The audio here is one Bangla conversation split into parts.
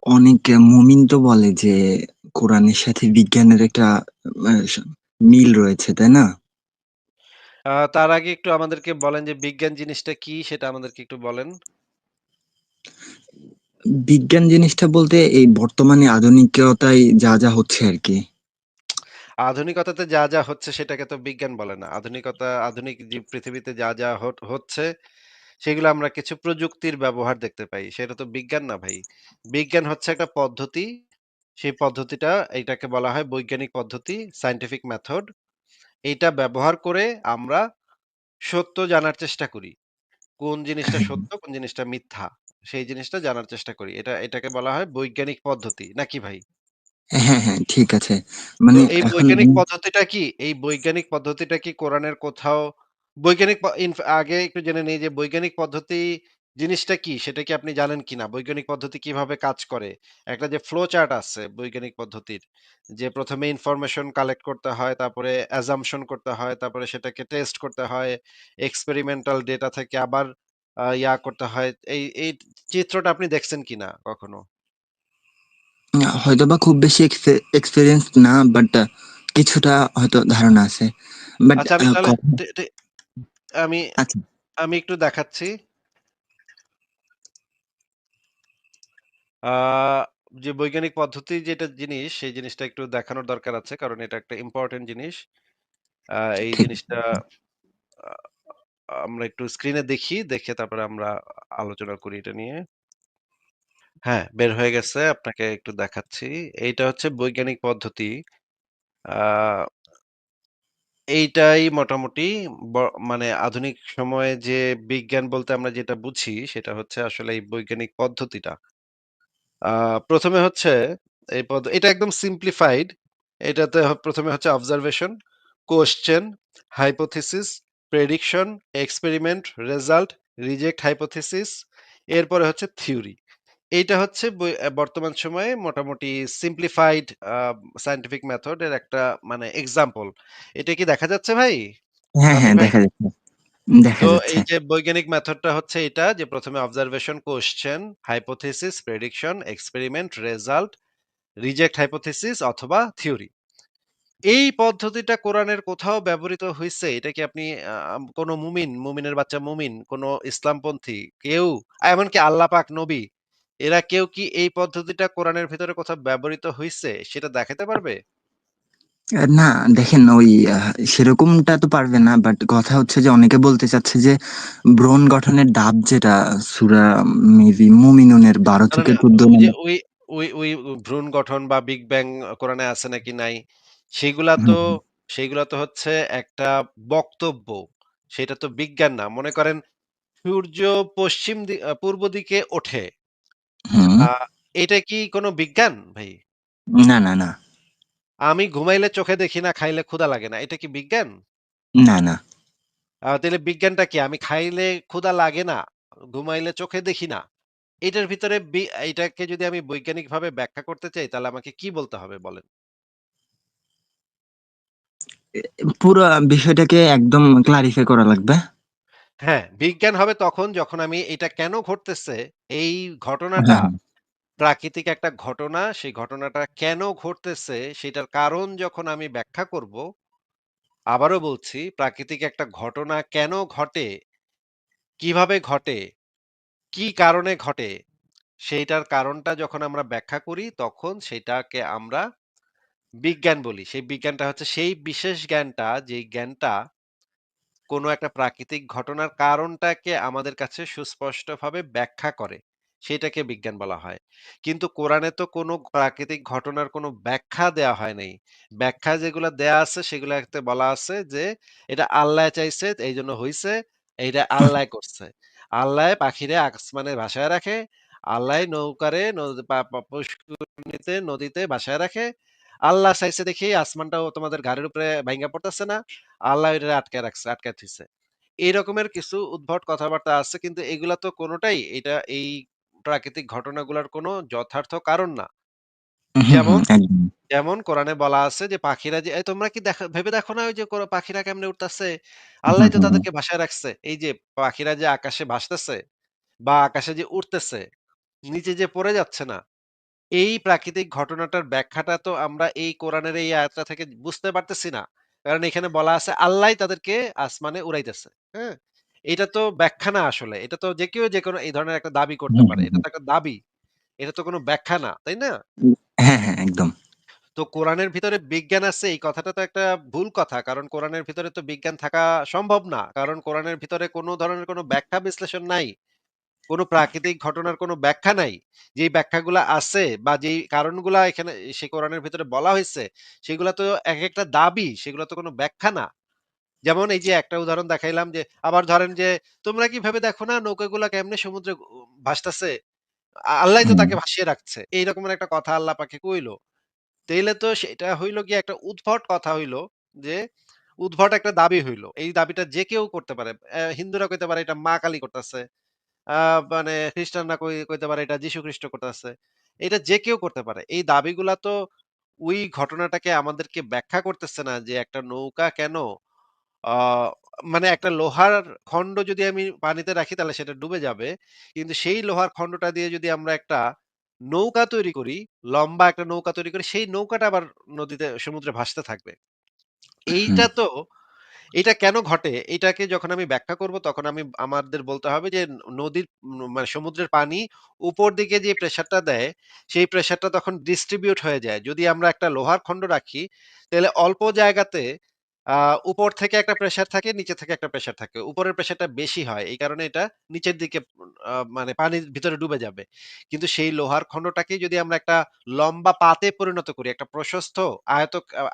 অনেক মুমিন তো বলে যে কোরআনের সাথে বিজ্ঞানের একটা মিল রয়েছে, তাই না? তার আগে একটু আমাদেরকে বলেন যে বিজ্ঞান জিনিসটা কি সেটা আমাদেরকে একটু বলেন। বিজ্ঞান জিনিসটা বলতে এই বর্তমানে আধুনিকতায় যা যা হচ্ছে আর কি। আধুনিকতাতে যা হচ্ছে সেটাকে তো বিজ্ঞান বলে না। আধুনিক যে পৃথিবীতে যা হচ্ছে সেগুলো আমরা কিছু প্রযুক্তির ব্যবহার দেখতে পাই। সেটা তো বিজ্ঞান না ভাই। বিজ্ঞান হচ্ছে একটা পদ্ধতি। সেই পদ্ধতিটা এইটাকে বলা হয় বৈজ্ঞানিক পদ্ধতি, সায়েন্টিফিক মেথড। এইটা ব্যবহার করে আমরা সত্য জানার চেষ্টা করি। কোন জিনিসটা হ্যাঁ, সত্য, কোন জিনিসটা মিথ্যা। সেই জিনিসটা জানার চেষ্টা করি। এটাকে বলা হয় বৈজ্ঞানিক পদ্ধতি। নাকি ভাই? হ্যাঁ, হ্যাঁ, ঠিক আছে। তো মানে এই এখন বৈজ্ঞানিক পদ্ধতিটা কি? এই বৈজ্ঞানিক পদ্ধতিটা কি কোরআনের কোথাও বৈজ্ঞানিক প ইনফ আগে একটু জেনে নেই যে বৈজ্ঞানিক পদ্ধতি জিনিসটা কি? সেটা কি আপনি জানেন কিনা? বৈজ্ঞানিক পদ্ধতি কিভাবে কাজ করে? একটা যে ফ্লো চার্ট আছে বৈজ্ঞানিক পদ্ধতির, যে ১ম এ ইনফরমেশন কালেক্ট করতে হয়, তারপরে অ্যাসাম্পশন করতে হয়, তারপরে সেটাকে টেস্ট করতে হয়, এক্সপেরিমেন্টাল ডেটা থেকে আবার করতে হয়। এই চিত্রটা আপনি দেখছেন কিনা কখনো? হয়তোবা খুব বেশি এক্সপেরিয়েন্স না, বাট কিছুটা হয়তো ধারণা আছে। বাট আচ্ছা আমি তাহলে কথা টে টে আমি আচ্ছা, আমি একটু দেখাচ্ছি। আ যে বৈজ্ঞানিক পদ্ধতি যেটা জিনিস, সেই জিনিসটা একটু দেখানোর দরকার আছে। কারণ এটা একটা ইম্পোর্টেন্ট জিনিস। এই ঠিক আছে। জিনিসটা আ আমরা একটু স্ক্রিনে দেখি, দেখে তারপরে আমরা আলোচনা করি এটা নিয়ে। হ্যাঁ, বের হয়ে গেছে। আপনাকে একটু দেখাচ্ছি। এইটা হচ্ছে বৈজ্ঞানিক পদ্ধতি। আ এইটাই মোটামুটি ব মানে আধুনিক সময়ে যে বিজ্ঞান বলতে আমরা যেটা বুঝি, সেটা হচ্ছে আসলে এই বৈজ্ঞানিক পদ্ধতিটা। আ ১ম এ হচ্ছে এটা একদম সিম্পলিফাইড। এটাতে ১ম এ হচ্ছে observation, question, hypothesis, prediction, experiment, result, reject hypothesis, এরপরে হচ্ছে থিওরি। এইটা হচ্ছে বর্তমান সময়ে মোটামুটি সিম্পলিফাইড আ সায়েন্টিফিক মেথড এর একটা মানে এক্সাম্পল। এটা কি দেখা যাচ্ছে ভাই? হ্যাঁ, আমির হ্যাঁ, ভাই? দেখা যাচ্ছে, দেখা তো যাচ্ছে। এই যে বৈজ্ঞানিক মেথডটা হচ্ছে এটা যে ১ম এ observation, question, hypothesis, prediction, experiment, result, reject hypothesis অথবা থিওরি। এই পদ্ধতিটা কোরআনের কোথাও ব্যবহৃত হইছে? এটা কি আপনি কোন মুমিনের বাচ্চা মুমিন, কোন ইসলামপন্থী কেউ, এমনকি আল্লাহ পাক, নবী, এরা কেউ কি এই পদ্ধতিটা কোরআনের ভেতরে কোথাও ব্যবহৃত হইছে সেটা দেখাতে পারবে? না, দেখেন ওই সেরকমটা তো পারবে না, বাট কথা হচ্ছে যে অনেকে বলতে চাচ্ছে যে ভ্রূণ গঠনের ধাপ যেটা সূরা মেবি মুমিনুনের ১২ না, না, থেকে না, ১৪ ওই যে নম্বর। ওই ভ্রূণ গঠন বা বিগ ব্যাং কোরআনে আছে নাকি নাই? সেগুলা তো হুম, সেগুলা তো হচ্ছে একটা বক্তব্য। সেটা তো বিজ্ঞান না। মনে করেন সূর্য পূর্ব দিকে ওঠে। হুম, আ এটা কি কোনো বিজ্ঞান ভাই? না, না, না, আমি ঘুমাইলে চোখে দেখি না, খাইলে ক্ষুধা লাগে না। এটা কি বিজ্ঞান? না, না। তাইলে বিজ্ঞানটা কি? আমি খাইলে ক্ষুধা লাগে না, ঘুমাইলে চোখে দেখি না। এটার ভিতরে এইটাকে যদি আমি বৈজ্ঞানিকভাবে ব্যাখ্যা করতে চাই তাহলে আমাকে কি বলতে হবে বলেন? পুরো বিষয়টাকে একদম ক্লারিফাই করা লাগবে। হ্যাঁ, বিজ্ঞান হবে তখন যখন আমি এটা কেন ঘটতেছে, এই ঘটনাটা হ্যাঁ, প্রাকৃতিক একটা ঘটনা, সেই ঘটনাটা কেন ঘটতেছে সেটার কারণ যখন আমি ব্যাখ্যা করব, আবারও বলছি প্রাকৃতিক একটা ঘটনা কেন ঘটে, কিভাবে ঘটে, কি কারণে ঘটে, সেইটার কারণটা যখন আমরা ব্যাখ্যা করি তখন সেটাকে আমরা বিজ্ঞান বলি। সেই বিজ্ঞানটা হচ্ছে সেই বিশেষ জ্ঞানটা, যেই জ্ঞানটা কোনো একটা প্রাকৃতিক ঘটনার কারণটাকে আমাদের কাছে সুস্পষ্টভাবে ব্যাখ্যা করে। সেটাকে বিজ্ঞান বলা হয়। কিন্তু কোরআনে তো কোনো প্রাকৃতিক ঘটনার কোনো ব্যাখ্যা দেয়া হয় নাই। ব্যাখ্যা যেগুলা দেয়া আছে সেগুলাতে বলা আছে যে, "এটা আল্লাহ চাইছে এইজন্য হইছে, এইটা আল্লাহ করছে। আল্লাহ পাখিরে আসমানে ভাসায় রাখে, আল্লাহ নৌকারে নদ পা পা পুষ্করিণীতে নদীতে ভাসায় রাখে। আল্লাহ চাইছে দেখি আসমানটাও তোমাদের ঘাড়ের উপরে ভাইঙ্গা পড়তেছে না। আল্লাহ এটারে আটকায় রাখছে, আটকায় থুইছে।" এই রকমের কিছু উদ্ভট কথাবার্তা আছে কিন্তু এগুলা তো কোনটাই এই প্রাকৃতিক ঘটনাগুলার কোনো যথার্থ কারণ না। হুম, হুম, যেমন একদম। যেমন কোরআনে বলা আছে যে পাখিরা যে তোমরা কি ভেবে দেখো না ওই যে পাখিরা কেমনে উড়তাছে? হুম, আল্লাহই তো হুম, তাদেরকে ভাসায় রাখছে। এই যে পাখিরা যে আকাশে ভাসতেছে বা আকাশে যে উড়তেছে, নিচে যে পড়ে যাচ্ছে না। এই প্রাকৃতিক ঘটনাটার ব্যাখ্যাটা তো আমরা এই কোরআনের এই আয়াতটা থেকে বুঝতে পারতেছি না। কারণ এখানে বলা আছে আল্লাহই তাদেরকে আসমানে উড়াইতেছে। হ্যাঁ? এটা তো ব্যাখ্যা না আসলে। এটা তো যে কেউ যেকোনো এই ধরনের একটা দাবি করতে হুম, পারে। হুম, এটা হুম। তো একটা দাবি। এটা তো কোনো ব্যাখ্যা না। তাই না? হ্যাঁ, হ্যাঁ, একদম। তো কোরআনের ভিতরে বিজ্ঞান আছে এই কথাটা তো একটা ভুল কথা। কারণ কোরআনের ভিতরে তো বিজ্ঞান থাকা সম্ভব না। কারণ কোরআনের ভিতরে কোনো ধরনের কোনো ব্যাখ্যা বিশ্লেষণ নাই। কোনো প্রাকৃতিক ঘটনার কোনো ব্যাখ্যা নাই। যেই ব্যাখ্যাগুলা আছে বা যেই কারণগুলা এখানে সে কোরআনের ভিতরে বলা হইছে, সেগুলা তো একেকটা দাবি, সেগুলা তো কোনো ব্যাখ্যা না। যেমন এই যে একটা উদাহরণ দেখাইলাম যে, আবার ধরেন যে, "তোমরা কি ভেবে দেখো না নৌকাগুলা কেমনে সমুদ্রে ভাসতাছে? আল্লাহই তো হুম, তাকে ভাসিয়ে রাখছে।" এইরকমের একটা কথা আল্লাহ পাকে কইল। তাইলে তো সেটা হইল গিয়ে একটা উদ্ভট কথা হইল যে, উদ্ভট একটা দাবি হইল। এই দাবিটা যে কেউ করতে পারে। হিন্দুরা কইতে পারে এটা মা কালী করতাছে। আ মানে খ্রিস্টানরা কইতে পারে এটা যীশু খ্রিস্ট করতেছে। এটা যে কেউ করতে পারে। এই দাবিগুলা তো ওই ঘটনাটাকে আমাদেরকে ব্যাখ্যা করতেছে না যে একটা নৌকা কেন আ মানে একটা লোহার খন্ড যদি আমি পানিতে রাখি তাহলে সেটা ডুবে যাবে। কিন্তু সেই লোহার খন্ডটা দিয়ে যদি আমরা একটা নৌকা তৈরি করি, লম্বা একটা নৌকা তৈরি করি, সেই নৌকাটা আবার নদীতে সমুদ্রে ভাসতে থাকবে। হুম, এইটা তো এটা কেন ঘটে? এটাকে যখন আমি ব্যাখ্যা করব তখন আমাদের বলতে হবে যে নদীর মানে সমুদ্রের পানি উপর দিকে যে প্রেশারটা দেয়, সেই প্রেশারটা তখন ডিস্ট্রিবিউট হয়ে যায়। যদি আমরা একটা লোহার খন্ড রাখি, তাহলে অল্প জায়গাতে আ উপর থেকে একটা প্রেশার থাকে, নিচে থেকে একটা প্রেশার থাকে। উপরের প্রেশারটা বেশি হয়। এই কারণে এটা নিচের দিকে মানে পানির ভিতরে ডুবে যাবে। কিন্তু সেই লোহার খন্ডটাকেই যদি আমরা একটা লম্বা পাতে পরিণত করি, একটা প্রশস্ত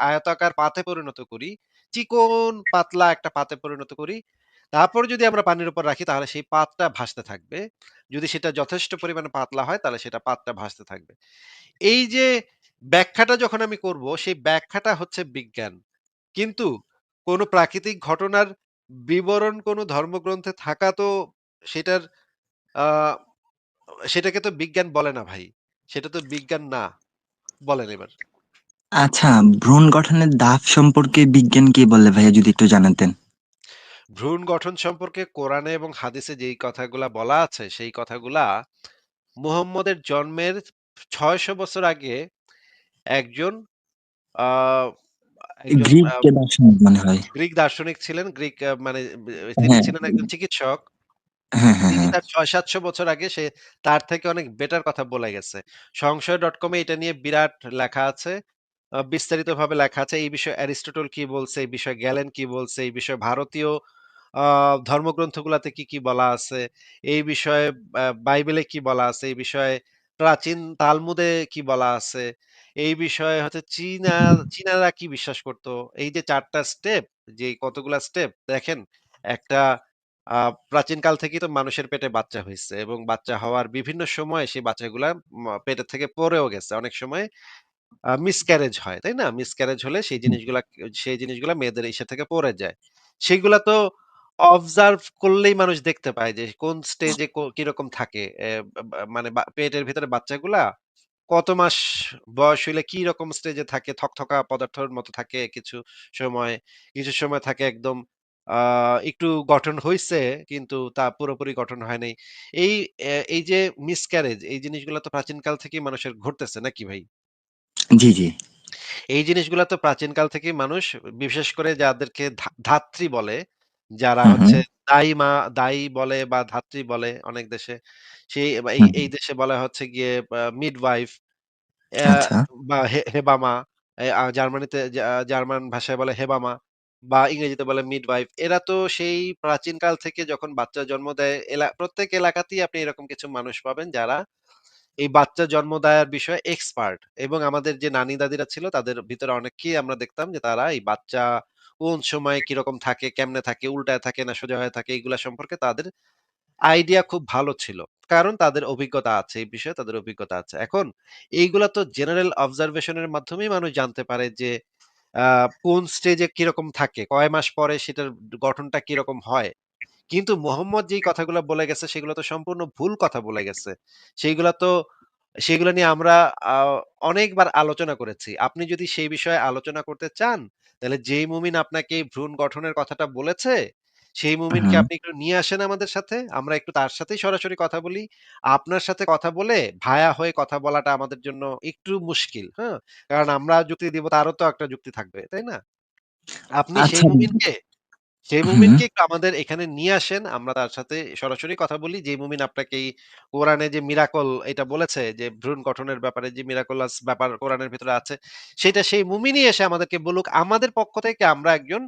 আয়তাকার পাতে পরিণত করি, চিকন পাতলা একটা পাতে পরিণত করি। তারপর যদি আমরা পানির উপর রাখি তাহলে সেই পাতটা ভাসতে থাকবে। যদি সেটা যথেষ্ট পরিমাণে পাতলা হয় তাহলে সেটা পাতটা ভাসতে থাকবে। এই যে ব্যাখ্যাটা যখন আমি করব সেই ব্যাখ্যাটা হচ্ছে বিজ্ঞান। কিন্তু কোন প্রাকৃতিক ঘটনার বিবরণ কোন ধর্মগ্রন্থে থাকা তো সেটার আ সেটাকে তো বিজ্ঞান বলে না ভাই। সেটা তো বিজ্ঞান না। বলেন এবার। আচ্ছা, ভ্রূণ গঠনের ধাপ সম্পর্কে বিজ্ঞান কি বলে ভাইয়া যদি একটু জানাতেন? ভ্রূণ গঠন সম্পর্কে কোরআনে এবং হাদিসে যেই কথাগুলা বলা আছে সেই কথাগুলা মুহাম্মদের জন্মের ৬০০ বছর আগে একজন আ একজন গ্রিক দার্শনিক মনে হয়। গ্রিক দার্শনিক ছিলেন। গ্রিক মানে তিনি হ্যাঁ, ছিলেন একজন চিকিৎসক। হ্যাঁ, হ্যাঁ, তিনি হ্যাঁ। তার ৬০০-৭০০ বছর আগে সে তার থেকে অনেক বেটার কথা বলে গেছে। সংশয়.com এ এটা নিয়ে বিরাট লেখা আছে। বিস্তারিতভাবে লেখা আছে। এই বিষয়ে অ্যারিস্টটল কি বলছে, এই বিষয়ে গ্যালেন কি বলছে, এই বিষয়ে ভারতীয় আ ধর্মগ্রন্থগুলাতে কি, কি বলা আছে, এই বিষয়ে বাইবেলে কি বলা আছে, এই বিষয়ে প্রাচীন তালমুদে কি বলা আছে, এই বিষয়ে হচ্ছে চীনারা কি বিশ্বাস করত। এই যে ৪ টা স্টেপ, যে কতগুলা স্টেপ দেখেন, একটা আ প্রাচীনকাল থেকেই তো মানুষের পেটে বাচ্চা হইছে এবং বাচ্চা হওয়ার বিভিন্ন সময়ে সেই বাচ্চাগুলা পেটের থেকে পড়েও গেছে। অনেক সময় মিসক্যারেজ হয়, তাই না? মিসক্যারেজ হলে সেই জিনিসগুলা মেয়েদের ইসে থেকে পড়ে যায়। সেগুলা তো অবজার্ভ করলেই মানুষ দেখতে পায় যে কোন স্টেজে কিরকম থাকে। মানে পেটের ভিতরে বাচ্চাগুলা কত মাস বয়স হইলে কি রকম স্টেজে থাকে, থকথকা পদার্থের মতো থাকে কিছু সময়। কিছু সময় থাকে একদম আ একটু গঠন হইছে কিন্তু তা পুরোপুরি গঠন হয় নাই। এই যে মিসক্যারেজ এই জিনিসগুলা তো প্রাচীনকাল থেকেই মানুষের ঘটতেছে নাকি ভাই? জি, জি। এই জিনিসগুলা তো প্রাচীনকাল থেকেই মানুষ বিশেষ করে যাদেরকে ধাত্রী বলে, যারা হুম, হুম, হচ্ছে দাই বলে বা ধাত্রী বলে অনেক দেশে। সেই বা এই হুম, এই হুম। দেশে বলা হচ্ছে গিয়ে মিডওয়াইফ অ্যা আচ্ছা। বা হেবামা। জার্মানিতে জার্মান ভাষায় বলে হেবামা বা ইংরেজিতে বলে মিডওয়াইফ। এরা তো সেই প্রাচীনকাল থেকে যখন বাচ্চা জন্ম দেয় প্রত্যেক এলাকাতেই আপনি এরকম কিছু মানুষ পাবেন যারা এই বাচ্চা জন্ম দেওয়ার বিষয়ে এক্সপার্ট এবং আমাদের যে নানি-দাদিরা ছিল তাদের ভিতরে অনেককেই আমরা দেখতাম যে তারা এই বাচ্চা কোন সময় কিরকম থাকে, কেমনে থাকে, উল্টায় থাকে না সোজা হয়ে থাকে এগুলা সম্পর্কে তাদের আইডিয়া খুব ভালো ছিল। কারণ তাদের অভিজ্ঞতা আছে, এই বিষয়ে তাদের অভিজ্ঞতা আছে। এখন এইগুলা তো জেনারেল অবজারভেশন এর মাধ্যমেই মানুষ জানতে পারে যে আ কোন স্টেজে কিরকম থাকে, কয় মাস পরে সেটার গঠনটা কিরকম হয়। কিন্তু মোহাম্মদ যেই কথাগুলো বলে গেছে সেগুলো তো সম্পূর্ণ ভুল কথা বলে গেছে। সেইগুলা তো সেগুলো নিয়ে আমরা আ অনেকবার আলোচনা করেছি। আপনি যদি সেই বিষয়ে আলোচনা করতে চান, তাহলে যেই মুমিন আপনাকে এই ভ্রূণ গঠনের কথাটা বলেছে, সেই মুমিনকে হুম। আপনি একটু নিয়ে আসেন আমাদের সাথে। আমরা একটু তার সাথেই সরাসরি কথা বলি। আপনার সাথে কথা বলে ভায়া হয়ে কথা বলাটা আমাদের জন্য একটু মুশকিল, হ্যাঁ? কারণ আমরা যুক্তি দিব তারও তো একটা যুক্তি থাকবে, তাই না? আপনি আচ্ছা। সেই হুম। মুমিনকে একটু আমাদের এখানে নিয়ে আসেন। আমরা তার সাথে সরাসরি কথা বলি। যে মুমিন আপনাকে এই কোরআনে যে মিরাকল এটা বলেছে যে ভ্রূণ গঠনের ব্যাপারে যে মিরাকুলাস ব্যাপার কোরআনের ভিতরে আছে, সেটা সেই মুমিনই এসে আমাদেরকে বলুক। আমাদের পক্ষ থেকে আমরা একজন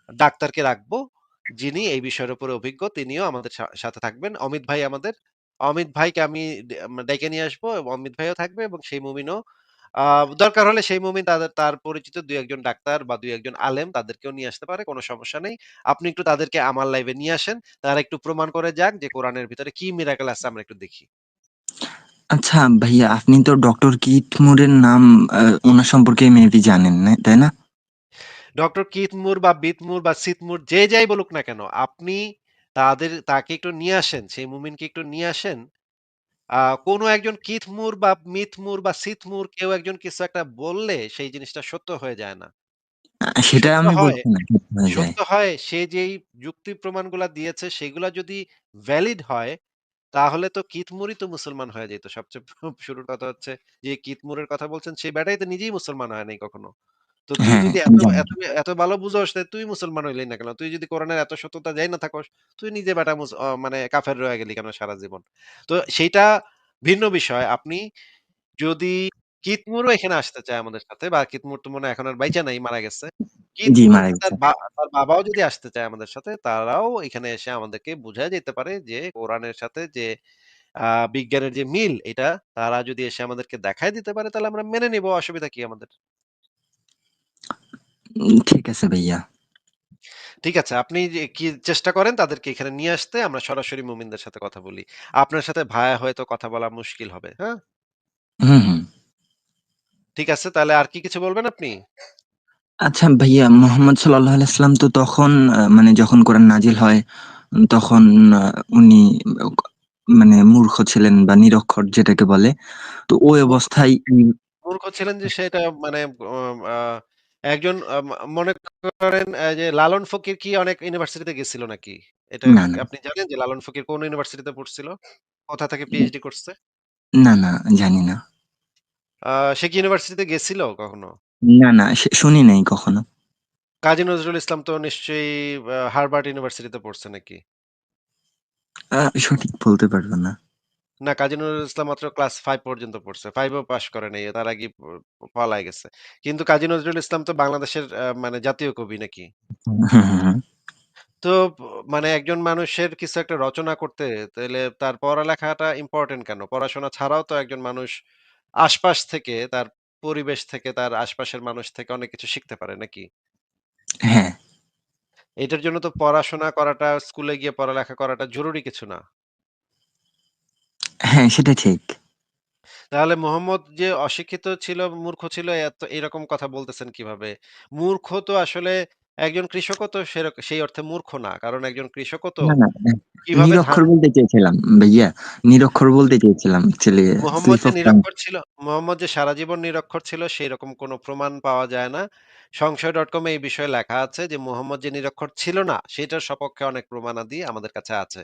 ডাক্তারকে রাখবো, যিনি এই বিষয়ের উপরে অভিজ্ঞ। তিনিও আমাদের সাথে থাকবেন। অমিত ভাই আমাদের। অমিত ভাইকে আমি ডেকে নিয়ে আসবো এবং অমিত ভাইও থাকবে এবং সেই মুমিনও আ দরকার হলে সেই মুমিন তার পরিচিত ২-১ জন ডাক্তার বা ২-১ জন আলেম তাদেরকেও নিয়ে আসতে পারে। কোন সমস্যা নেই। আপনি একটু তাদেরকে আমার লাইভে নিয়ে আসেন। তারা একটু প্রমাণ করে যাক যে কোরআনের ভিতরে কি মিরাকেল আছে আমরা একটু দেখি। আচ্ছা ভাইয়া, আপনি তো ডক্টর কিথ মুরের নাম উনার সম্পর্কে মেবি জানেন না, তাই না? ডক্টর কিথ মুর বা বিথ মুর বা সিথ মুর যে যাই বলুক না কেন, আপনি তাকে একটু নিয়ে আসেন। সেই মুমিনকে একটু নিয়ে আসেন। কোনো একজন কিথ মুর বা মিথ মুর বা সিথ মুর কেউ একজন কিছু একটা বললে সেই জিনিসটা সত্য হয়ে যায় না। সেটা সত্য আমি হয় বলছি না, ঠিক হয়ে যায়। সত্য হয় সে যেই যুক্তি প্রমাণগুলা দিয়েছে সেগুলা যদি ভ্যালিড হয় তাহলে তো কিথমুরই তো মুসলমান হয়ে যেত। সবচেয়ে শুরুর কথা হচ্ছে যে কিথমুরের কথা বলছেন সেই বেটাই তো নিজেই মুসলমান হয় নাই কখনো। তো তুই হ্যাঁ, যদি আমি জানি। এত ভালো বুঝোস তাহলে তুই মুসলমান হইলি না কেন? তুই যদি কোরআনের এত সত্যতা যাই না থাকোস, তুই নিজে বেটা মানে কাফের রয়ে গেলি কেন সারা জীবন? তো সেইটা ভিন্ন বিষয়। আপনি যদি কিতমুরও এখানে আসতে চায় আমাদের সাথে বা কিতমুর তো মনে হয় এখন আর বাইচা নাই, মারা গেছে। জি, কিতমুর মারা বা গেছে। তার বাবাও যদি আসতে চায় আমাদের সাথে, তারাও এখানে এসে আমাদেরকে বুঝায় যেতে পারে যে কোরআনের সাথে যে আ বিজ্ঞানের যে মিল এটা তারা যদি এসে আমাদেরকে দেখায় দিতে পারে তাহলে আমরা মেনে নিব। অসুবিধা কি আমাদের? ঠিক আছে ভাইয়া। ঠিক আছে, আপনি যে কি চেষ্টা করেন তাদেরকে এখানে নিয়ে আসতে, আমরা সরাসরি মুমিনদের সাথে কথা বলি। আপনার সাথে ভায়া হয়তো কথা বলা মুশকিল হবে। হ্যাঁ? হুম, হুম। ঠিক আছে, তাহলে আর কি কিছু বলবেন আপনি? আচ্ছা ভাইয়া, মোহাম্মদ সাল্লাল্লাহু আলাইহি সাল্লাম তো তখন মানে যখন কোরআন নাজিল হয়, তখন আ উনি মানে মূর্খ ছিলেন বা নিরক্ষর যেটাকে বলে। তো ওই মূর্খ অবস্থায় মূর্খ ছিলেন যে সেটা মানে আ একজন মনে করেন যে লালন ফকির কি অনেক ইউনিভার্সিটিতে গেছিল নাকি? এটা না, না। আপনি জানেন যে লালন ফকির কোন ইউনিভার্সিটিতে পড়ছিল? কোথা থেকে পিএইচডি করছে? না, না, জানি না। আ সে কি ইউনিভার্সিটিতে গেছিল কখনো? না, না, শুনি নাই কখনো। কাজী নজরুল ইসলাম তো নিশ্চয়ই হার্ভার্ড ইউনিভার্সিটিতে পড়ছে নাকি? সঠিক বলতে পারব না। না, কাজী নজরুল ইসলাম মাত্র ক্লাস ৫ পর্যন্ত পড়ছে। ৫ ও পাস করে নাই। তার আগেই পলায় গেছে। কিন্তু কাজী নজরুল ইসলাম তো বাংলাদেশের মানে জাতীয় কবি নাকি? হুম, হুম, হুম। তো মানে একজন মানুষের কিছু একটা রচনা করতে তাইলে তার পড়ালেখাটা ইম্পোর্টেন্ট কেন? পড়াশোনা ছাড়াও তো একজন মানুষ আশপাশ থেকে, তার পরিবেশ থেকে, তার আশপাশের মানুষ থেকে অনেক কিছু শিখতে পারে নাকি? হ্যাঁ, এটার জন্য তো পড়াশোনা করাটা, স্কুলে গিয়ে পড়ালেখা করাটা জরুরি কিছু না। হ্যাঁ, সেটা ঠিক। তাহলে মোহাম্মদ যে অশিক্ষিত ছিল, মূর্খ ছিল এরকম কথা বলতেছেন কিভাবে? মূর্খ তো আসলে একজন কৃষকও তো সেই অর্থে মূর্খ না। কারণ একজন কৃষকও তো না, না, কিভাবে নিরক্ষর বলতে চেয়েছিলাম ভাইয়া। নিরক্ষর বলতে চেয়েছিলাম অ্যাকচুয়ালি। মোহাম্মদ স্লিপ যে অফ টাং। নিরক্ষর ছিল, মোহাম্মদ যে সারা জীবন নিরক্ষর ছিল সেইরকম কোনো প্রমাণ পাওয়া যায় না। সংশয়.com এ এই বিষয়ে লেখা আছে যে মোহাম্মদ যে নিরক্ষর ছিল না সেটার সপক্ষে অনেক প্রমাণাদি আমাদের কাছে আছে।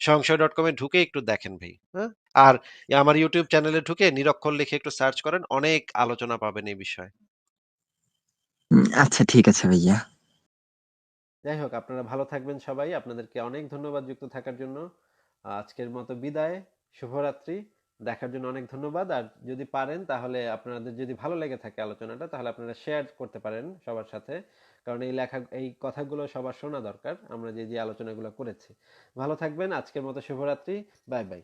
সংশয়.com এ ঢুকে একটু দেখেন ভাই, হ্যাঁ? আর আমার YouTube চ্যানেলে ঢুকে নিরক্ষর লিখে একটু সার্চ করেন, অনেক আলোচনা পাবেন এই বিষয়ে। আচ্ছা, ঠিক আছে ভাইয়া। যাই হোক, আপনারা ভালো থাকবেন সবাই। আপনাদেরকে অনেক ধন্যবাদ যুক্ত থাকার জন্য। আজকের মতো বিদায়। শুভরাত্রি। দেখার জন্য অনেক ধন্যবাদ। আর যদি পারেন তাহলে আপনাদের যদি ভালো লেগে থাকে আলোচনাটা তাহলে আপনারা শেয়ার করতে পারেন সবার সাথে। কারণ এই কথাগুলো সবার শোনা দরকার। আমরা যে আলোচনাগুলো করেছি। ভালো থাকবেন। আজকের মতো শুভরাত্রি। Bye, by.